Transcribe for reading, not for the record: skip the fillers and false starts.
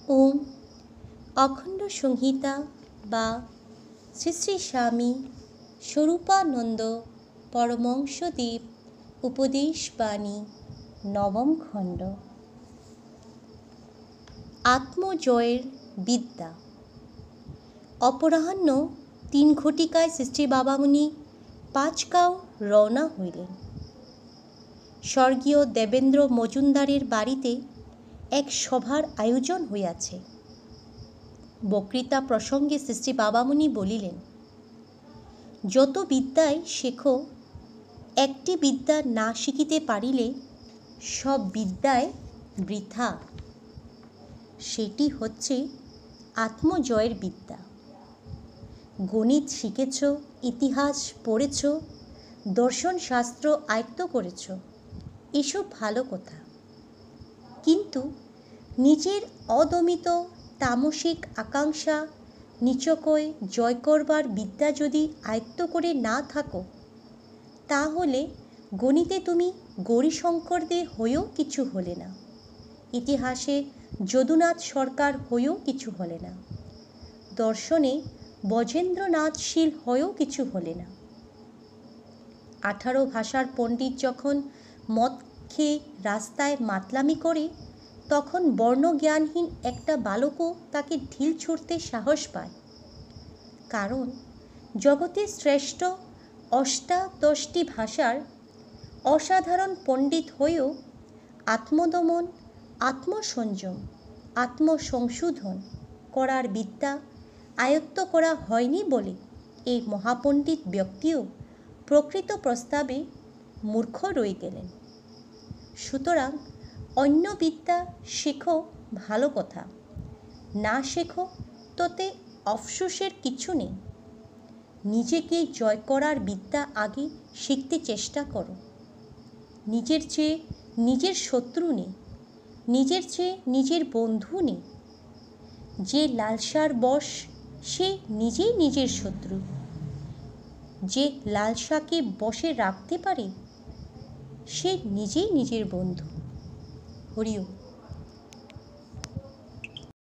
ওম অখণ্ড সংহিতা বা শ্রী শ্রী স্বামী স্বরূপানন্দ পরমহংসদেব উপদেশবাণী নবম খণ্ড। আত্মজয়ের বিদ্যা। অপরাহ্ন 3 ঘটিকায় শ্রী বাবামুনি পাঁচগাঁও রওনা হইলেন। স্বর্গীয় দেবেন্দ্র মজুমদারের বাড়িতে এক সভার আয়োজন হইয়াছে। বক্তৃতা প্রসঙ্গে শ্রী বাবামুনি বলিলেন, যত বিদ্যাই শেখো, একটি বিদ্যা না শিখিতে পারিলে সব বিদ্যায় বৃথা। সেটি হচ্ছে আত্মজয়ের বিদ্যা। গণিত শিখেছ, ইতিহাস পড়েছ, দর্শনশাস্ত্র আয়ত্ত করেছ, এসব ভালো কথা। কিন্তু নিজের অদমিত তামসিক আকাঙ্ক্ষা নিচকই জয় করবার বিদ্যা যদি আয়ত্ত করে না থাকো, তাহলে গণিতে তুমি গৌরীশঙ্কর দে হয়েও কিছু হলে না, ইতিহাসে যদুনাথ সরকার হয়েও কিছু হলে না, দর্শনে বজেন্দ্রনাথ শীল হয়েও কিছু হলে না। 18 ভাষার পণ্ডিত যখন মদ খেয়ে রাস্তায় মাতলামি করে, তখন বর্ণজ্ঞানহীন একটা বালকও তাকে ঢিল ছুঁড়তে সাহস পায়। কারণ জগতের শ্রেষ্ঠ 88টি ভাষার অসাধারণ পণ্ডিত হয়েও আত্মদমন, আত্মসংযম, আত্মসংশোধন করার বিদ্যা আয়ত্ত করা হয়নি বলে এই মহাপণ্ডিত ব্যক্তিও প্রকৃত প্রস্তাবে মূর্খ রয়ে গেলেন। সুতরাং অন্য বিদ্যা শেখো, ভালো কথা। না শেখো তোতে আফসোসের কিছু নেই। নিজেকে জয় করার বিদ্যা আগে শিখতে চেষ্টা করো। নিজের চেয়ে নিজের শত্রু নেই, নিজের চেয়ে নিজের বন্ধু নেই। যে লালসার বশ, সে নিজেই নিজের শত্রু। যে লালসাকে বশে রাখতে পারে, সে নিজেই নিজের বন্ধু। হরি ওম।